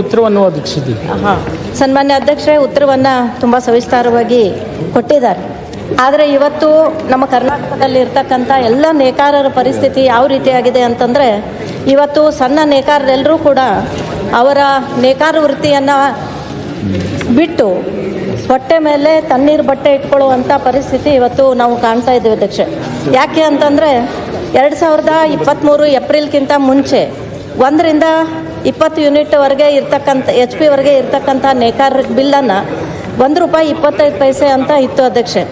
ಉತ್ತರವನ್ನು ಒದಗಿಸಿದ್ದೀವಿ. ಸನ್ಮಾನ್ಯ ಅಧ್ಯಕ್ಷರೇ, ಉತ್ತರವನ್ನು ತುಂಬ ಸವಿಸ್ತಾರವಾಗಿ ಕೊಟ್ಟಿದ್ದಾರೆ. ಆದರೆ ಇವತ್ತು ನಮ್ಮ ಕರ್ನಾಟಕದಲ್ಲಿ ಇರ್ತಕ್ಕಂಥ ಎಲ್ಲ ನೇಕಾರರ ಪರಿಸ್ಥಿತಿ ಯಾವ ರೀತಿಯಾಗಿದೆ ಅಂತಂದರೆ, ಇವತ್ತು ಸಣ್ಣ ನೇಕಾರರೆಲ್ಲರೂ ಕೂಡ ಅವರ ನೇಕಾರ ವೃತ್ತಿಯನ್ನು ಬಿಟ್ಟು ಹೊಟ್ಟೆ ಮೇಲೆ ತಣ್ಣೀರು ಬಟ್ಟೆ ಇಟ್ಕೊಳ್ಳುವಂಥ ಪರಿಸ್ಥಿತಿ ಇವತ್ತು ನಾವು ಕಾಣ್ತಾ ಇದ್ದೀವಿ ಅಧ್ಯಕ್ಷ. ಯಾಕೆ ಅಂತಂದರೆ 2023 ಏಪ್ರಿಲ್ಗಿಂತ ಮುಂಚೆ 1ರಿಂದ 20 ಯೂನಿಟ್ವರೆಗೆ ಇರ್ತಕ್ಕಂಥ HP-ವರೆಗೆ ಇರ್ತಕ್ಕಂಥ ನೇಕಾರ ಬಿಲ್ಲನ್ನು ₹1.25 ಅಂತ ಇತ್ತು ಅಧ್ಯಕ್ಷೆ.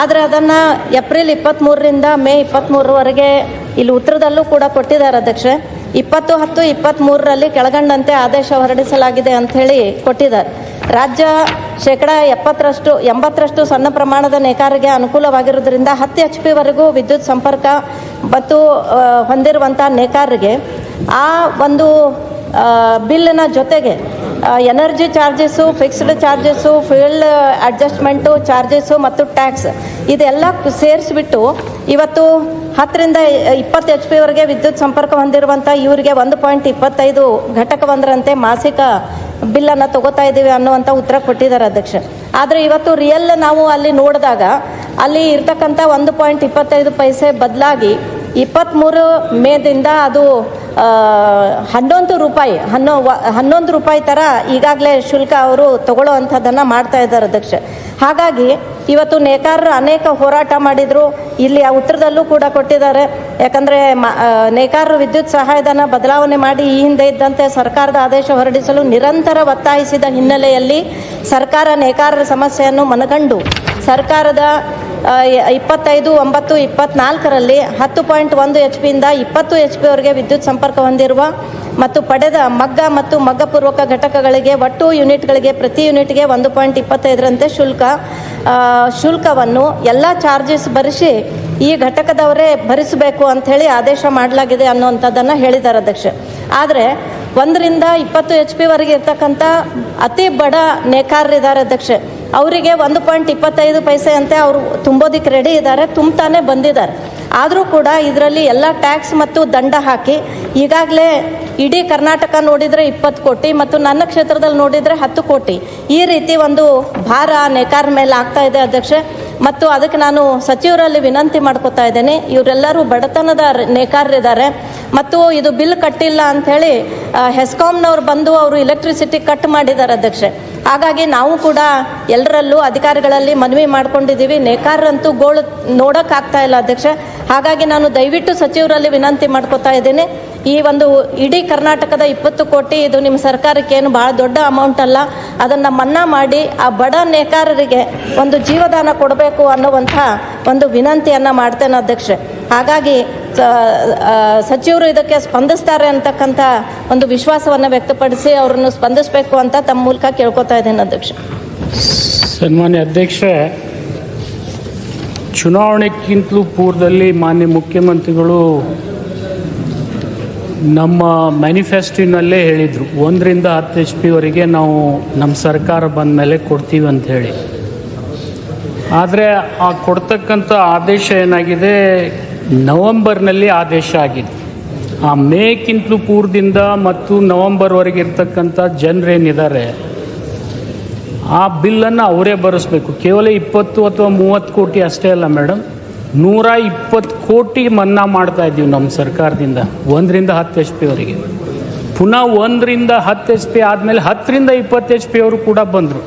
ಆದರೆ ಅದನ್ನು ಏಪ್ರಿಲ್ 23ರಿಂದ ಮೇ 23ರವರೆಗೆ ಇಲ್ಲಿ ಉತ್ತರದಲ್ಲೂ ಕೂಡ ಕೊಟ್ಟಿದ್ದಾರೆ ಅಧ್ಯಕ್ಷೆ. 20/10/23ರಲ್ಲಿ ಕೆಳಗಂಡಂತೆ ಆದೇಶ ಹೊರಡಿಸಲಾಗಿದೆ ಅಂಥೇಳಿ ಕೊಟ್ಟಿದ್ದಾರೆ. ರಾಜ್ಯ 80% ಸಣ್ಣ ಪ್ರಮಾಣದ ನೇಕಾರರಿಗೆ ಅನುಕೂಲವಾಗಿರೋದ್ರಿಂದ 10 HP-ವರೆಗೂ ವಿದ್ಯುತ್ ಸಂಪರ್ಕ ಮತ್ತು ಹೊಂದಿರುವಂಥ ನೇಕಾರರಿಗೆ ಆ ಒಂದು ಬಿಲ್ಲಿನ ಜೊತೆಗೆ energy charges, fixed charges, fuel adjustment charges ಮತ್ತು ಟ್ಯಾಕ್ಸ್ ಇದೆಲ್ಲ ಸೇರಿಸ್ಬಿಟ್ಟು ಇವತ್ತು 10ರಿಂದ 20 HP-ವರೆಗೆ ವಿದ್ಯುತ್ ಸಂಪರ್ಕ ಹೊಂದಿರುವಂಥ ಇವರಿಗೆ 1.25 ಘಟಕವೊಂದರಂತೆ ಮಾಸಿಕ ಬಿಲ್ಲನ್ನು ತಗೋತಾ ಇದ್ದೀವಿ ಅನ್ನುವಂಥ ಉತ್ತರ ಕೊಟ್ಟಿದ್ದಾರೆ ಅಧ್ಯಕ್ಷ. ಆದರೆ ಇವತ್ತು ರಿಯಲ್ ನಾವು ಅಲ್ಲಿ ನೋಡಿದಾಗ ಅಲ್ಲಿ ಇರ್ತಕ್ಕಂಥ 1.25 ಬದಲಾಗಿ 23 ಮೇದಿಂದ ಅದು ₹11 ಥರ ಈಗಾಗಲೇ ಶುಲ್ಕ ಅವರು ತಗೊಳ್ಳೋ ಅಂಥದ್ದನ್ನು ಮಾಡ್ತಾ ಇದ್ದಾರೆ ಅಧ್ಯಕ್ಷ. ಹಾಗಾಗಿ ಇವತ್ತು ನೇಕಾರರು ಅನೇಕ ಹೋರಾಟ ಮಾಡಿದರು. ಇಲ್ಲಿ ಆ ಉತ್ತರದಲ್ಲೂ ಕೂಡ ಕೊಟ್ಟಿದ್ದಾರೆ. ಯಾಕಂದರೆ ನೇಕಾರರು ವಿದ್ಯುತ್ ಸಹಾಯಧನ ಬದಲಾವಣೆ ಮಾಡಿ ಈ ಹಿಂದೆ ಇದ್ದಂತೆ ಸರ್ಕಾರದ ಆದೇಶ ಹೊರಡಿಸಲು ನಿರಂತರ ಒತ್ತಾಯಿಸಿದ ಹಿನ್ನೆಲೆಯಲ್ಲಿ ಸರ್ಕಾರ ನೇಕಾರರ ಸಮಸ್ಯೆಯನ್ನು ಮನಗಂಡು ಸರ್ಕಾರದ 25/9/24ರಲ್ಲಿ 10.1 HP-ಯಿಂದ 20 HP-ವರೆಗೆ ವಿದ್ಯುತ್ ಸಂಪರ್ಕ ಹೊಂದಿರುವ ಮತ್ತು ಪಡೆದ ಮಗ್ಗ ಮತ್ತು ಮಗ್ಗಪೂರ್ವಕ ಘಟಕಗಳಿಗೆ ಒಟ್ಟು ಯೂನಿಟ್ಗಳಿಗೆ ಪ್ರತಿ ಯೂನಿಟ್ಗೆ 1.25ರಂತೆ ಶುಲ್ಕವನ್ನು ಎಲ್ಲ ಚಾರ್ಜಸ್ ಭರಿಸಿ ಈ ಘಟಕದವರೇ ಭರಿಸಬೇಕು ಅಂಥೇಳಿ ಆದೇಶ ಮಾಡಲಾಗಿದೆ ಅನ್ನುವಂಥದ್ದನ್ನು ಹೇಳಿದ್ದಾರೆ ಅಧ್ಯಕ್ಷ. ಆದರೆ 1ರಿಂದ 20 HP-ವರೆಗೆ ಇರ್ತಕ್ಕಂಥ ಅತಿ ಬಡ ನೇಕಾರರಿದ್ದಾರೆ ಅಧ್ಯಕ್ಷ. ಅವರಿಗೆ 1.25 ಅಂತೆ ಅವರು ತುಂಬೋದಕ್ಕೆ ರೆಡಿ ಇದ್ದಾರೆ, ತುಂಬತಾನೆ ಬಂದಿದ್ದಾರೆ. ಆದರೂ ಕೂಡ ಇದರಲ್ಲಿ ಎಲ್ಲ ಟ್ಯಾಕ್ಸ್ ಮತ್ತು ದಂಡ ಹಾಕಿ ಈಗಾಗಲೇ ಇಡೀ ಕರ್ನಾಟಕ ನೋಡಿದರೆ 20 ಕೋಟಿ ಮತ್ತು ನನ್ನ ಕ್ಷೇತ್ರದಲ್ಲಿ ನೋಡಿದರೆ 10 ಕೋಟಿ ಈ ರೀತಿ ಒಂದು ಭಾರ ನೇಕಾರ ಮೇಲೆ ಆಗ್ತಾ ಇದೆ ಅಧ್ಯಕ್ಷ. ಮತ್ತು ಅದಕ್ಕೆ ನಾನು ಸಚಿವರಲ್ಲಿ ವಿನಂತಿ ಮಾಡ್ಕೋತಾ ಇದ್ದೇನೆ, ಇವರೆಲ್ಲರೂ ಬಡತನದ ನೇಕಾರರಿದ್ದಾರೆ ಮತ್ತು ಇದು ಬಿಲ್ ಕಟ್ಟಿಲ್ಲ ಅಂಥೇಳಿ ಹೆಸ್ಕಾಮ್ನವ್ರು ಬಂದು ಅವರು ಎಲೆಕ್ಟ್ರಿಸಿಟಿ ಕಟ್ ಮಾಡಿದ್ದಾರೆ ಅಧ್ಯಕ್ಷೆ. ಹಾಗಾಗಿ ನಾವು ಕೂಡ ಎಲ್ಲರಲ್ಲೂ ಅಧಿಕಾರಿಗಳಲ್ಲಿ ಮನವಿ ಮಾಡ್ಕೊಂಡಿದ್ದೀವಿ, ನೇಕಾರರಂತೂ ಗೋಳು ನೋಡೋಕ್ಕಾಗ್ತಾ ಇಲ್ಲ ಅಧ್ಯಕ್ಷ. ಹಾಗಾಗಿ ನಾನು ದಯವಿಟ್ಟು ಸಚಿವರಲ್ಲಿ ವಿನಂತಿ ಮಾಡ್ಕೋತಾ ಇದ್ದೇನೆ, ಈ ಒಂದು ಇಡೀ ಕರ್ನಾಟಕದ 20 ಕೋಟಿ ಇದು ನಿಮ್ಮ ಸರ್ಕಾರಕ್ಕೆ ಏನು ಭಾಳ ದೊಡ್ಡ ಅಮೌಂಟ್ ಅಲ್ಲ, ಅದನ್ನು ಮನ್ನಾ ಮಾಡಿ ಆ ಬಡ ನೇಕಾರರಿಗೆ ಒಂದು ಜೀವದಾನ ಕೊಡಬೇಕು ಅನ್ನುವಂಥ ಒಂದು ವಿನಂತಿಯನ್ನು ಮಾಡ್ತೇನೆ ಅಧ್ಯಕ್ಷ. ಹಾಗಾಗಿ ಸಚಿವರು ಇದಕ್ಕೆ ಸ್ಪಂದಿಸ್ತಾರೆ ಅಂತಕ್ಕಂಥ ಒಂದು ವಿಶ್ವಾಸವನ್ನು ವ್ಯಕ್ತಪಡಿಸಿ ಅವರನ್ನು ಸ್ಪಂದಿಸಬೇಕು ಅಂತ ತಮ್ಮ ಮೂಲಕ ಕೇಳ್ಕೊತಾ ಇದ್ದೇನೆ ಅಧ್ಯಕ್ಷ. ಸನ್ಮಾನ್ಯ ಅಧ್ಯಕ್ಷರೇ, ಚುನಾವಣೆಗಿಂತಲೂ ಪೂರ್ವದಲ್ಲಿ ಮಾನ್ಯ ಮುಖ್ಯಮಂತ್ರಿಗಳು ನಮ್ಮ ಮ್ಯಾನಿಫೆಸ್ಟೋನಲ್ಲೇ ಹೇಳಿದರು 1ರಿಂದ 10 HP-ವರೆಗೆ ನಾವು ನಮ್ಮ ಸರ್ಕಾರ ಬಂದ ಮೇಲೆ ಕೊಡ್ತೀವಿ ಅಂಥೇಳಿ. ಆದರೆ ಆ ಕೊಡ್ತಕ್ಕಂಥ ಆದೇಶ ಏನಾಗಿದೆ, ನವಂಬರ್ನಲ್ಲಿ ಆದೇಶ ಆಗಿದೆ. ಆ ಮೇಕ್ಕಿಂತಲೂ ಪೂರ್ವದಿಂದ ಮತ್ತು ನವಂಬರ್ವರೆಗೆ ಇರ್ತಕ್ಕಂಥ ಜನರೇನಿದ್ದಾರೆ ಆ ಬಿಲ್ಲನ್ನು ಅವರೇ ಭರಿಸ್ಬೇಕು. ಕೇವಲ 20 ಅಥವಾ 30 ಕೋಟಿ ಅಷ್ಟೇ ಅಲ್ಲ ಮೇಡಮ್, 120 ಕೋಟಿ ಮನ್ನಾ ಮಾಡ್ತಾ ಇದ್ದೀವಿ ನಮ್ಮ ಸರ್ಕಾರದಿಂದ 1ರಿಂದ 10 HP-ವರೆಗೆ. ಪುನಃ 1ರಿಂದ 10 HP ಆದಮೇಲೆ 10ರಿಂದ 20 HP ಅವರು ಕೂಡ ಬಂದರು.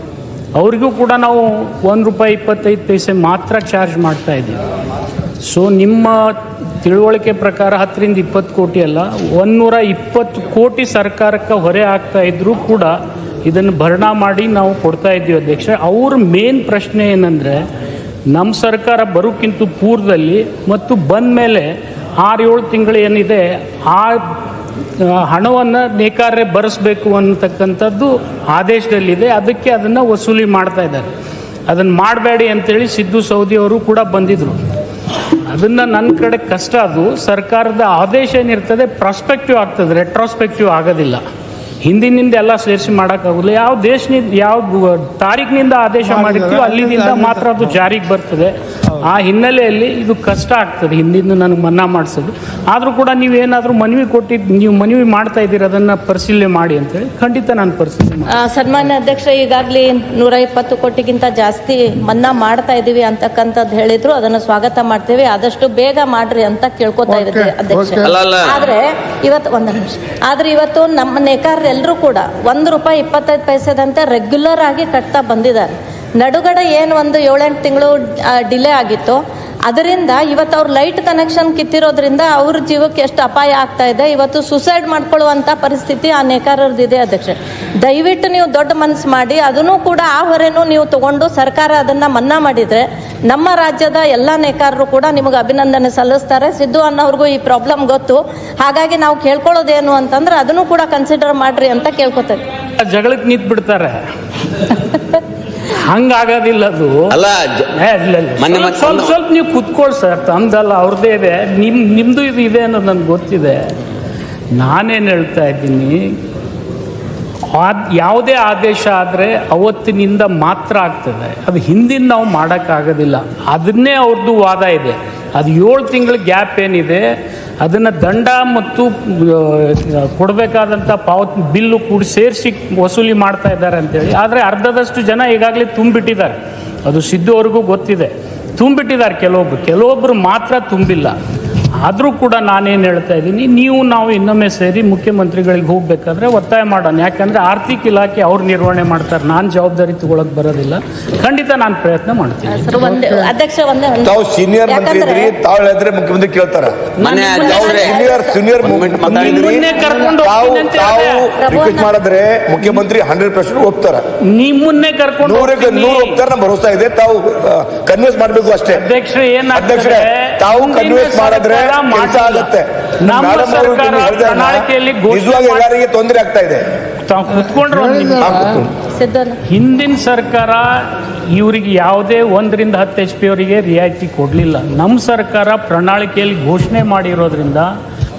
ಅವರಿಗೂ ಕೂಡ ನಾವು ₹1.25 ಮಾತ್ರ ಚಾರ್ಜ್ ಮಾಡ್ತಾ ಇದ್ದೀವಿ. ಸೊ ನಿಮ್ಮ ತಿಳುವಳಿಕೆ ಪ್ರಕಾರ 10ರಿಂದ 20 ಕೋಟಿ ಅಲ್ಲ, 120 ಕೋಟಿ ಸರ್ಕಾರಕ್ಕೆ ಹೊರೆ ಆಗ್ತಾ ಇದ್ರೂ ಕೂಡ ಇದನ್ನು ಭರಣಾ ಮಾಡಿ ನಾವು ಕೊಡ್ತಾ ಇದ್ದೀವಿ ಅಧ್ಯಕ್ಷ. ಅವ್ರ ಮೇನ್ ಪ್ರಶ್ನೆ ಏನಂದರೆ, ನಮ್ಮ ಸರ್ಕಾರ ಬರೋಕ್ಕಿಂತ ಪೂರ್ವದಲ್ಲಿ ಮತ್ತು ಬಂದ ಮೇಲೆ 6-7 ತಿಂಗಳು ಏನಿದೆ ಆ ಹಣವನ್ನು ನೇಕಾರರೇ ಭರಿಸಬೇಕು ಅನ್ನತಕ್ಕಂಥದ್ದು ಆದೇಶದಲ್ಲಿದೆ. ಅದಕ್ಕೆ ಅದನ್ನು ವಸೂಲಿ ಮಾಡ್ತಾ ಇದ್ದಾರೆ. ಅದನ್ನು ಮಾಡಬೇಡಿ ಅಂತೇಳಿ ಸಿದ್ದು ಸೌದಿ ಅವರು ಕೂಡ ಬಂದಿದ್ದರು. ಅದನ್ನು ನನ್ನ ಕಡೆ ಕಷ್ಟ. ಅದು ಸರ್ಕಾರದ ಆದೇಶ ಏನಿರ್ತದೆ ಪ್ರಾಸ್ಪೆಕ್ಟಿವ್ ಆಗ್ತದೆ, ರೆಟ್ರಾಸ್ಪೆಕ್ಟಿವ್ ಆಗೋದಿಲ್ಲ. ಹಿಂದಿನಿಂದ ಎಲ್ಲ ಸೇರಿಸಿ ಮಾಡೋಕ್ಕಾಗಲ್ಲ. ಯಾವ ದೇಶನಿಂದ ಯಾವ ತಾರೀಕಿನಿಂದ ಆದೇಶ ಮಾಡಿರ್ತೀವೋ ಅಲ್ಲಿಂದ ಮಾತ್ರ ಅದು ಜಾರಿಗೆ ಬರ್ತದೆ. ಆ ಹಿನ್ನೆಲೆಯಲ್ಲಿ ಇದು ಕಷ್ಟ ಆಗ್ತದೆ ಹಿಂದಿಂದ ನನಗೆ ಮನ್ನಾ ಮಾಡಿಸೋದು. ಆದರೂ ಕೂಡ ನೀವೇನಾದರೂ ನೀವು ಮನವಿ ಮಾಡ್ತಾ ಇದ್ದೀರಿ, ಅದನ್ನು ಪರಿಶೀಲನೆ ಮಾಡಿ ಅಂತೇಳಿ ಖಂಡಿತ ನಾನು ಪರಿಶೀಲನೆ ಮಾಡಿ. ಸನ್ಮಾನ್ಯ ಅಧ್ಯಕ್ಷ, ಈಗಾಗಲೇ 120 ಕೋಟಿಗಿಂತ ಜಾಸ್ತಿ ಮನ್ನಾ ಮಾಡ್ತಾ ಇದ್ದೀವಿ ಅಂತಕ್ಕಂಥದ್ದು ಹೇಳಿದ್ರು, ಅದನ್ನು ಸ್ವಾಗತ ಮಾಡ್ತೇವೆ. ಆದಷ್ಟು ಬೇಗ ಮಾಡ್ರಿ ಅಂತ ಕೇಳ್ಕೊತಾ ಇದ್ದೀವಿ ಅಧ್ಯಕ್ಷ. ಆದ್ರೆ ಇವತ್ತು ನಮ್ಮ ನೇಕಾರರೆಲ್ಲರೂ ಕೂಡ ₹1.25 ರೆಗ್ಯುಲರ್ ಆಗಿ ಕಟ್ತಾ ಬಂದಿದ್ದಾರೆ. ನಡುಗಡೆ ಏನು ಒಂದು 7-8 ತಿಂಗಳು ಡಿಲೇ ಆಗಿತ್ತು, ಅದರಿಂದ ಇವತ್ತು ಅವ್ರ ಲೈಟ್ ಕನೆಕ್ಷನ್ ಕಿತ್ತಿರೋದ್ರಿಂದ ಅವ್ರ ಜೀವಕ್ಕೆ ಎಷ್ಟು ಅಪಾಯ ಆಗ್ತಾ ಇದೆ. ಇವತ್ತು ಸುಸೈಡ್ ಮಾಡ್ಕೊಳ್ಳುವಂಥ ಪರಿಸ್ಥಿತಿ ಆ ನೇಕಾರರದಿದೆ ಅಧ್ಯಕ್ಷ. ದಯವಿಟ್ಟು ನೀವು ದೊಡ್ಡ ಮನಸ್ಸು ಮಾಡಿ ಅದನ್ನು ಕೂಡ ಆ ಹೊರೆನೂ ನೀವು ತಗೊಂಡು ಸರ್ಕಾರ ಅದನ್ನು ಮನ್ನಾ ಮಾಡಿದರೆ ನಮ್ಮ ರಾಜ್ಯದ ಎಲ್ಲ ನೇಕಾರರು ಕೂಡ ನಿಮಗೆ ಅಭಿನಂದನೆ ಸಲ್ಲಿಸ್ತಾರೆ. ಸಿದ್ದು ಅನ್ನೋರ್ಗೂ ಈ ಪ್ರಾಬ್ಲಮ್ ಗೊತ್ತು. ಹಾಗಾಗಿ ನಾವು ಕೇಳ್ಕೊಳ್ಳೋದೇನು ಅಂತಂದ್ರೆ ಅದನ್ನು ಕೂಡ ಕನ್ಸಿಡರ್ ಮಾಡ್ರಿ ಅಂತ ಕೇಳ್ಕೊತೇವೆ. ಜಗಳಕ್ಕೆ ನಿಂತು ಬಿಡ್ತಾರೆ, ಹಂಗಾಗೋದಿಲ್ಲ ಅದು. ಅಲ್ಲ, ಸ್ವಲ್ಪ ನೀವು ಕುತ್ಕೊಳ್ಳಿ ಸರ್, ತಮ್ದಲ್ಲ ಅವ್ರದ್ದೇ ಇದೆ, ನಿಮ್ದು ಇದು ಇದೆ ಅನ್ನೋದು ನನಗೆ ಗೊತ್ತಿದೆ. ನಾನೇನು ಹೇಳ್ತಾ ಇದ್ದೀನಿ, ಯಾವುದೇ ಆದೇಶ ಆದರೆ ಅವತ್ತಿನಿಂದ ಮಾತ್ರ ಆಗ್ತದೆ, ಅದು ಹಿಂದಿನ ನಾವು ಮಾಡೋಕ್ಕಾಗೋದಿಲ್ಲ. ಅದನ್ನೇ ಅವ್ರದ್ದು ವಾದ ಇದೆ. ಅದು 7 ತಿಂಗಳ ಗ್ಯಾಪ್ ಏನಿದೆ ಅದನ್ನು ದಂಡ ಮತ್ತು ಕೊಡಬೇಕಾದಂಥ ಬಿಲ್ಲು ಕೂಡ ಸೇರಿಸಿ ವಸೂಲಿ ಮಾಡ್ತಾ ಇದ್ದಾರೆ ಅಂತೇಳಿ. ಆದರೆ ಅರ್ಧದಷ್ಟು ಜನ ಈಗಾಗಲೇ ತುಂಬಿಟ್ಟಿದ್ದಾರೆ, ಅದು ಸಿದ್ದು ಅವ್ರಿಗೂ ಗೊತ್ತಿದೆ. ತುಂಬಿಟ್ಟಿದ್ದಾರೆ ಕೆಲವೊಬ್ಬರು ಮಾತ್ರ ತುಂಬಿಲ್ಲ. ಆದರೂ ಕೂಡ ನಾನೇನು ಹೇಳ್ತಾ ಇದ್ದೀನಿ, ನಾವು ಇನ್ನೊಮ್ಮೆ ಸೇರಿ ಮುಖ್ಯಮಂತ್ರಿಗಳಿಗೆ ಹೋಗ್ಬೇಕಾದ್ರೆ ಒತ್ತಾಯ ಮಾಡೋಣ. ಯಾಕಂದರೆ ಆರ್ಥಿಕ ಇಲಾಖೆ ಅವ್ರು ನಿರ್ವಹಣೆ ಮಾಡ್ತಾರೆ, ನಾನು ಜವಾಬ್ದಾರಿ ತಗೊಳಕ್ ಬರೋದಿಲ್ಲ. ಖಂಡಿತ ನಾನು ಪ್ರಯತ್ನ ಮಾಡ್ತೀನಿ. ಅಧ್ಯಕ್ಷ, ತಾವು ಸೀನಿಯರ್ ಮಂತ್ರಿ ಇದ್ರಿ, ತಾವು ಹೇಳಿದ್ರೆ ಮುಖ್ಯಮಂತ್ರಿ ಕೇಳ್ತಾರ. ರಿಕ್ವೆಸ್ಟ್ ಮಾಡಿದ್ರೆ ಮುಖ್ಯಮಂತ್ರಿ 100% ಹೋಗ್ತಾರ. ನಿಮ್ಮನ್ನೇ ಕರ್ಕೊಂಡು 100 ಹೋಗ್ತಾರ, ನಮ್ಮ ಭರೋಸಾ ಇದೆ. ತಾವು ಕನ್ವಿನ್ಸ್ ಮಾಡಬೇಕು ಅಷ್ಟೇ. ಅಧ್ಯಕ್ಷರೇ, ಅಧ್ಯಕ್ಷರೇ, ತಾವು ಕನ್ವಿನ್ಸ್ ಮಾಡಿದ್ರೆ ಕೆಲಸ ಆಗುತ್ತೆ. ನಿಜವಾಗಿ ಎಲ್ಲರಿಗೆ ತೊಂದರೆ ಆಗ್ತಾ ಇದೆ. ಹಿಂದಿನ ಸರ್ಕಾರ ಇವರಿಗೆ ಯಾವುದೇ 1 ರಿಂದ 10 HP ಅವರಿಗೆ ರಿಯಾಯಿತಿ ಕೊಡಲಿಲ್ಲ. ನಮ್ಮ ಸರ್ಕಾರ ಪ್ರಣಾಳಿಕೆಯಲ್ಲಿ ಘೋಷಣೆ ಮಾಡಿರೋದ್ರಿಂದ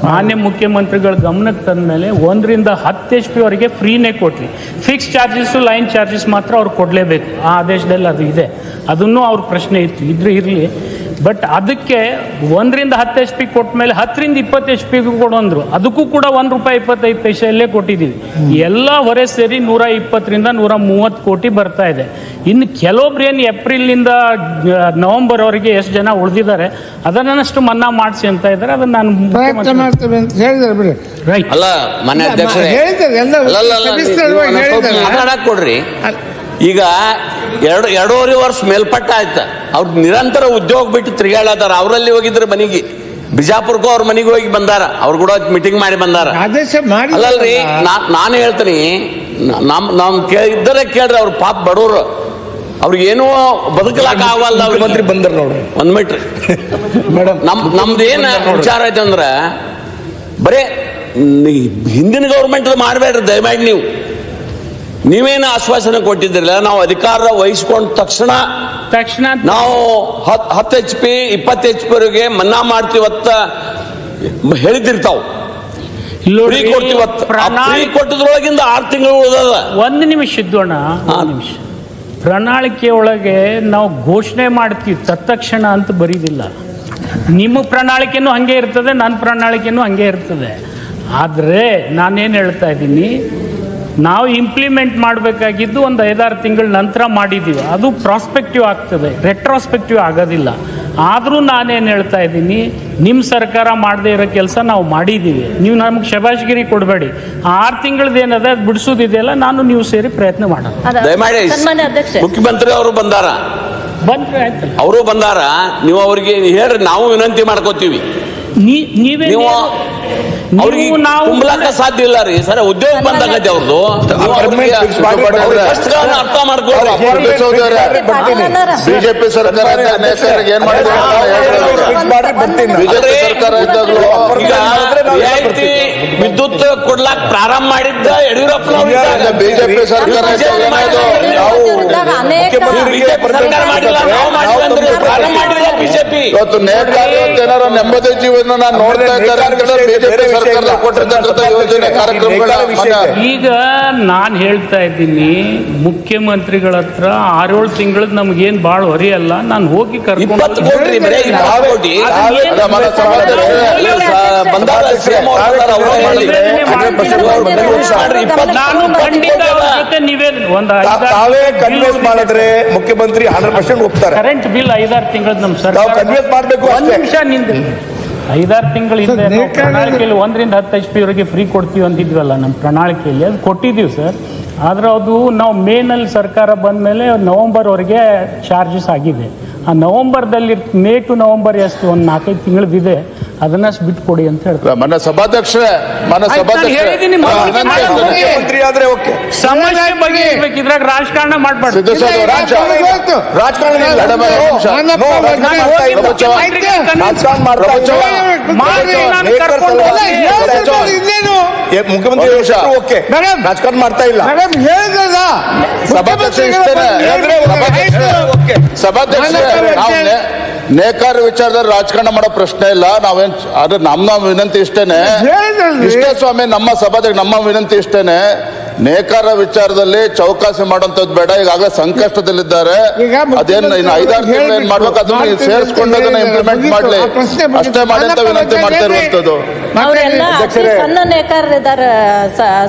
ಮಾನ್ಯ ಮುಖ್ಯಮಂತ್ರಿಗಳ ಗಮನಕ್ಕೆ ತಂದ ಮೇಲೆ 1 ರಿಂದ 10 HP ಅವರಿಗೆ ಫ್ರೀನೇ ಕೊಟ್ವಿ. ಫಿಕ್ಸ್ ಚಾರ್ಜಸ್ಸು, ಲೈನ್ ಚಾರ್ಜಸ್ ಮಾತ್ರ ಅವ್ರು ಕೊಡಲೇಬೇಕು. ಆ ಆದೇಶದಲ್ಲಿ ಅದು ಇದೆ. ಅದನ್ನು ಅವ್ರ ಪ್ರಶ್ನೆ ಇತ್ತು, ಇರಲಿ. ಬಟ್ ಅದಕ್ಕೆ 1 ರಿಂದ 10 HP ಕೊಟ್ಟ ಮೇಲೆ 10 ರಿಂದ 20 HP ಕೊಡೋಂದ್ರು, ಅದಕ್ಕೂ ಕೂಡ ₹1.25 ಕೊಟ್ಟಿದ್ದೀವಿ. ಎಲ್ಲ ಹೊರೆ ಸೇರಿ 120 ರಿಂದ 130 ಕೋಟಿ ಬರ್ತಾ ಇದೆ. ಇನ್ನು ಕೆಲವೊಬ್ರು ಏನು ಏಪ್ರಿಲ್ನಿಂದ ನವೆಂಬರ್ ಅವರಿಗೆ ಎಷ್ಟು ಜನ ಉಳಿದಿದ್ದಾರೆ ಅದನ್ನಷ್ಟು ಮನ್ನಾ ಮಾಡಿಸಿ ಅಂತ ಇದ್ದಾರೆ. ಅದನ್ನ ನಾನು ಪ್ರಯತ್ನ ಮಾಡ್ತೇವೆ ಅಂತ ಹೇಳಿದ್ದಾರೆ. ರೈಟ್. ಅಲ್ಲ, ಮನೆ ಅಧ್ಯಕ್ಷರೇ ಕೊಡ್ರಿ. ಈಗ 2.5 ವರ್ಷ ಮೇಲ್ಪಟ್ಟ ಆಯ್ತು. ಅವ್ರು ನಿರಂತರ ಉದ್ಯೋಗ ಬಿಟ್ಟು ತಿರುಗಾಡತಾರ. ಅವರಲ್ಲಿ ಹೋಗಿದ್ರೆ ಮನೆಗೆ, ಬಿಜಾಪುರಕ್ಕೂ ಅವ್ರ ಮನೆಗೆ ಹೋಗಿ ಬಂದಾರ, ಅವ್ರು ಕೂಡ ಮೀಟಿಂಗ್ ಮಾಡಿ ಬಂದಾರ. ಅಲ್ಲಲ್ರಿ, ನಾನು ಹೇಳ್ತೀನಿ, ನಮ್ ಇದ್ದರೇ ಕೇಳ್ರಿ, ಅವ್ರು ಪಾಪ ಬಡವರು, ಅವ್ರಿಗೇನೋ ಬದುಕಲಾಕ ಆಗಲ್ಲ. ಮಂತ್ರಿ ಬಂದಾರ ನೋಡ್ರಿ, 1 ಮೀಟ್ರ್ ಮೇಡಮ್. ನಮ್ದೇನ ವಿಚಾರ ಐತೆ ಅಂದ್ರೆ, ಬರೇ ಹಿಂದಿನ ಗೌರ್ಮೆಂಟ್ ಮಾಡಬೇಡ್ರಿ ದಯಮಾಡಿ. ನೀವೇನು ಆಶ್ವಾಸನೆ ಕೊಟ್ಟಿದ್ದಿರಲ್ಲ, ನಾವು ಅಧಿಕಾರ ವಹಿಸ್ಕೊಂಡ ತಕ್ಷಣ ನಾವು 10 HP 20 HP ವರೆಗೆ ಮನ್ನಾ ಮಾಡ್ತೀವತ್ತ ಹೇಳಿದಿರ್ತಾವ. ಕೊಟ್ಟಿದ್ರೊಳಗಿಂದ 6 ತಿಂಗಳು ಉಳಿದದ. 1 ನಿಮಿಷ ಇದ್ದೋಣ, 1 ನಿಮಿಷ. ಪ್ರಣಾಳಿಕೆ ಒಳಗೆ ನಾವು ಘೋಷಣೆ ಮಾಡ್ತೀವಿ ತತ್ಕ್ಷಣ ಅಂತ ಬರೀದಿಲ್ಲ. ನಿಮ್ಮ ಪ್ರಣಾಳಿಕೆನೂ ಹಂಗೆ ಇರ್ತದೆ, ನನ್ನ ಪ್ರಣಾಳಿಕೆನೂ ಹಂಗೆ ಇರ್ತದೆ. ಆದರೆ ನಾನೇನು ಹೇಳ್ತಾ ಇದ್ದೀನಿ, ನಾವು ಇಂಪ್ಲಿಮೆಂಟ್ ಮಾಡಬೇಕಾಗಿದ್ದು 1-5-6 ತಿಂಗಳ ನಂತರ ಮಾಡಿದ್ದೀವಿ. ಅದು ಪ್ರಾಸ್ಪೆಕ್ಟಿವ್ ಆಗ್ತದೆ, ರೆಟ್ರೋಸ್ಪೆಕ್ಟಿವ್ ಆಗೋದಿಲ್ಲ. ಆದರೂ ನಾನೇನು ಹೇಳ್ತಾ ಇದ್ದೀನಿ, ನಿಮ್ಮ ಸರ್ಕಾರ ಮಾಡದೇ ಇರೋ ಕೆಲಸ ನಾವು ಮಾಡಿದ್ದೀವಿ. ನೀವು ನಮ್ಗೆ ಶಬಾಷ್ಗಿರಿ ಕೊಡಬೇಡಿ. 6 ತಿಂಗಳದ್ದು ಏನದ ಅದು ಬಿಡಿಸೋದಿದೆಯಲ್ಲ, ನೀವು ಸೇರಿ ಪ್ರಯತ್ನ ಮಾಡೋಣ. ದಯಮಾಡಿ ಮುಖ್ಯಮಂತ್ರಿ ಅವರು ಬಂದಾರ, ಬಂದ್ರೆ ಆಯ್ತಲ್ಲ, ಅವರು ಬಂದಾರ. ನೀವು ಅವ್ರಿಗೆ ಹೇಳ್ರಿ, ನಾವು ವಿನಂತಿ ಮಾಡ್ಕೋತೀವಿ. ನೀವೇ ಅವ್ರಿಗೆ ತುಂಬಲಾಕ ಸಾಧ್ಯ ಇಲ್ಲ ರೀ ಸರ್. ಉದ್ಯೋಗ ಬಂದಾಗತ್ತೆ ಅವ್ರದ್ದು. ಅರ್ಥ ಮಾಡ್ಕೊಳ್ಳಿ. ಬಿಜೆಪಿ ಸರ್ಕಾರ ಏನ್ ರಿಯಾಯಿತಿ ವಿದ್ಯುತ್ ಕೊಡ್ಲಾಕ್ ಪ್ರಾರಂಭ ಮಾಡಿದ್ದ ಯಡಿಯೂರಪ್ಪ ಬಿಜೆಪಿ ಸರ್ಕಾರ ಬಿಜೆಪಿ ಇವತ್ತು ಜನರ ನೆಮ್ಮದಿ ಜೀವನ ನೋಡ್ತಾ ಇದ್ದಾರೆ ಬಿಜೆಪಿ ಸರ್ಕಾರ ಕೊಟ್ಟಿರ್ತಕ್ಕಂಥ ಯೋಜನೆ ಕಾರ್ಯಕ್ರಮಗಳ ಈಗ ನಾನು ಹೇಳ್ತಾ ಇದ್ದೀನಿ, ಮುಖ್ಯಮಂತ್ರಿಗಳ ಹತ್ರ 6-7 ತಿಂಗಳದ್ ನಮ್ಗೇನ್ ಬಾಳ್ ಹೊರೆಯಲ್ಲ. ನಾನು ಹೋಗಿ 20 ಕೋಟಿ ಬರೀ 20 ಕೋಟಿ ನಾನು ಖಂಡಿತ ಅವ್ರ ಜೊತೆ ನೀವೇನು ಒಂದು ತಾವೇ ಕನ್ವಿನ್ಸ್ ಮಾಡಿದ್ರೆ ಮುಖ್ಯಮಂತ್ರಿ 100% ಒಪ್ತಾರೆ. ಕರೆಂಟ್ ಬಿಲ್ 5-6 ತಿಂಗಳದ್ ನಮ್ ನಾವು ಸರ್ಕಾರ ಕನ್ವಿನ್ಸ್ ಮಾಡ್ಬೇಕು ಒಂದ್ ಅಷ್ಟೇ. ನಿಮಿಷ ನಿಂದು 5-6 ತಿಂಗಳ ಹಿಂದೆ ನಾವು ಪ್ರಣಾಳಿಕೆಯಲ್ಲಿ 1ರಿಂದ 10 HP ವರೆಗೆ ಫ್ರೀ ಕೊಡ್ತೀವಿ ಅಂತಿದ್ವಲ್ಲ ನಮ್ಮ ಪ್ರಣಾಳಿಕೆಯಲ್ಲಿ, ಅದು ಕೊಟ್ಟಿದ್ದೀವಿ ಸರ್. ಆದ್ರೆ ಅದು ನಾವು ಮೇನಲ್ಲಿ ಸರ್ಕಾರ ಬಂದ ಮೇಲೆ ನವೆಂಬರ್ವರೆಗೆ ಚಾರ್ಜಸ್ ಆಗಿದೆ. ಆ ನವೆಂಬರ್ದಲ್ಲಿ ಮೇ ಟು ನವೆಂಬರ್ ಎಷ್ಟು ಒಂದು 4-5 ತಿಂಗಳದಿದೆ, ಅದನ್ನ ಬಿಟ್ಕೊಡಿ ಅಂತ ಹೇಳ್ತಾರೆ. ಮನೆ ಸಭಾಧ್ಯಕ್ಷರೇ ಹೇಳಿದ್ದೀನಿ, ಮುಖ್ಯಮಂತ್ರಿ ಆದ್ರೆ ಓಕೆ. ಸಮಸ್ಯೆ ಬಗ್ಗೆ ಇರ್ಬೇಕು, ಇದ್ರಾಗ ರಾಜಕಾರಣ ಮಾಡ್ಬಾರ್ದು. ರಾಜಕಾರಣ ಮುಖ್ಯಮಂತ್ರಿ ಓಕೆ, ರಾಜಕಾರಣ ಮಾಡ್ತಾ ಇಲ್ಲ. ಸಭಾಧ್ಯಕ್ಷರೇ ನೇಕಾರ ವಿಚಾರದಲ್ಲಿ ರಾಜಕಾರಣ ಮಾಡೋ ಪ್ರಶ್ನೆ ಇಲ್ಲ. ನಾವೇನ್ ಆದ್ರೆ ನಮ್ಮ ವಿನಂತಿ ಇಷ್ಟೇನೆ, ಇಷ್ಟೇ ಸ್ವಾಮಿ, ನಮ್ಮ ಸಭಾಧ್ಯಕ್ಷ ನಮ್ಮ ವಿನಂತಿ ಇಷ್ಟೇನೆ, ನೇಕಾರ ವಿಚಾರದಲ್ಲಿ ಚೌಕಾಸಿ ಮಾಡುವಂತದ್ದು ಬೇಡ. ಈಗಾಗಲೇ ಸಂಕಷ್ಟದಲ್ಲಿದ್ದಾರೆ. ಅದೇನು ಇನ್ನು 5-6 ತಿಂಗಳು ಏನ್ ಮಾಡ್ಬೇಕು ಅದನ್ನ ಸೇರಿಸ್ಕೊಂಡು ಅದನ್ನ ಇಂಪ್ಲಿಮೆಂಟ್ ಮಾಡ್ಲಿ, ಅಷ್ಟೇ ಮಾಡಿ ಅಂತ ವಿನಂತಿ ಮಾಡ್ತಾ ಇರುವಂತದ್ದು. ಅವರೆಲ್ಲ ಅತಿ ಸಣ್ಣ ನೇಕಾರರಿದ್ದಾರೆ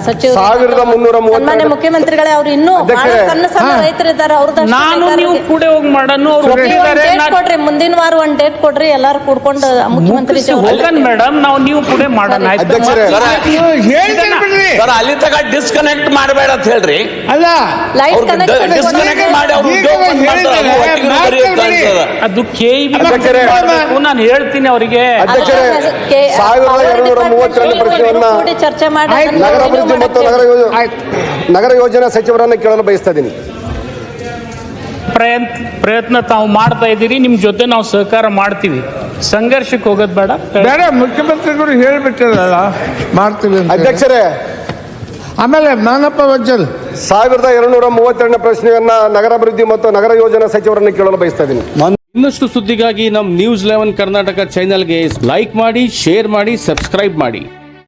ಸಚಿವರು, 1330 ಸನ್ಮಾನ್ಯ ಮುಖ್ಯಮಂತ್ರಿಗಳೇ. ಅವ್ರು ಇನ್ನೂ ಬಹಳ ಸಣ್ಣ ರೈತರಿದ್ದಾರೆ. ನಾನು ನೀವು ಕೂಡ ಹೋಗಿ ಮಾಡೋಣ. ಕೊಡ್ರಿ, ಮುಂದಿನ ವಾರ ಒಂದ್ ಡೇಟ್ ಕೊಡ್ರಿ, ಎಲ್ಲಾರು ಕೂಡ್ಕೊಂಡು ಮುಖ್ಯಮಂತ್ರಿ ಹೋಗನ್ ಮೇಡಮ್, ನಾವು ನೀವು ಕೂಡ ಮಾಡೋಣ. ಸರ್, ಅಲ್ಲಿ ತಗ ಡಿಸ್ಕನೆಕ್ಟ್ ಮಾಡಬೇಡ ಅಂತ ಹೇಳ್ರಿ. ಅಲ್ಲ, ಲೈಟ್ ಕನೆಕ್ಟ್ ಡಿಸ್ಕನೆಕ್ಟ್ ಮಾಡಿ ಅವ್ರು ಉದ್ಯೋಗ ಅದು ನಾನು ಹೇಳ್ತೀನಿ ಅವರಿಗೆ. 1232 ಪ್ರಶ್ನೆಯನ್ನ ಚರ್ಚೆ ಮಾಡಿ ನಗರಾಭಿವೃದ್ಧಿ ಮತ್ತು ನಗರ ಯೋಜನಾ ಸಚಿವರನ್ನ ಕೇಳಲು ಬಯಸ್ತಾ ಇದ್ದೀನಿ. ಪ್ರಯತ್ನ ತಾವು ಮಾಡ್ತಾ ಇದ್ದೀರಿ, ನಿಮ್ ಜೊತೆ ನಾವು ಸಹಕಾರ ಮಾಡ್ತೀವಿ. ಸಂಘರ್ಷಕ್ಕೆ ಹೋಗೋದು ಬೇಡ. ಬೇಡ, ಮುಖ್ಯಮಂತ್ರಿಗಳು ಹೇಳ್ಬಿಟ್ಟಿರಲ್ಲ ಮಾಡ್ತೀವಿ ಅಂತ. ಅಧ್ಯಕ್ಷರೇ, ಆಮೇಲೆ ನಾನಪ್ಪ ವಜ್ಜಲ್ 1232 ಪ್ರಶ್ನೆಯನ್ನ ನಗರಾಭಿವೃದ್ಧಿ ಮತ್ತು ನಗರ ಯೋಜನಾ ಸಚಿವರನ್ನು ಕೇಳಲು ಬಯಸ್ತಾ ಇದ್ದೀನಿ. ಇನ್ನಷ್ಟು ಸುದ್ದಿಗಾಗಿ ನಮ್ಮ ನ್ಯೂಸ್ 11 ಕರ್ನಾಟಕ ಚಾನೆಲ್ಗೆ ಲೈಕ್ ಮಾಡಿ, ಶೇರ್ ಮಾಡಿ, ಸಬ್ಸ್ಕ್ರೈಬ್ ಮಾಡಿ.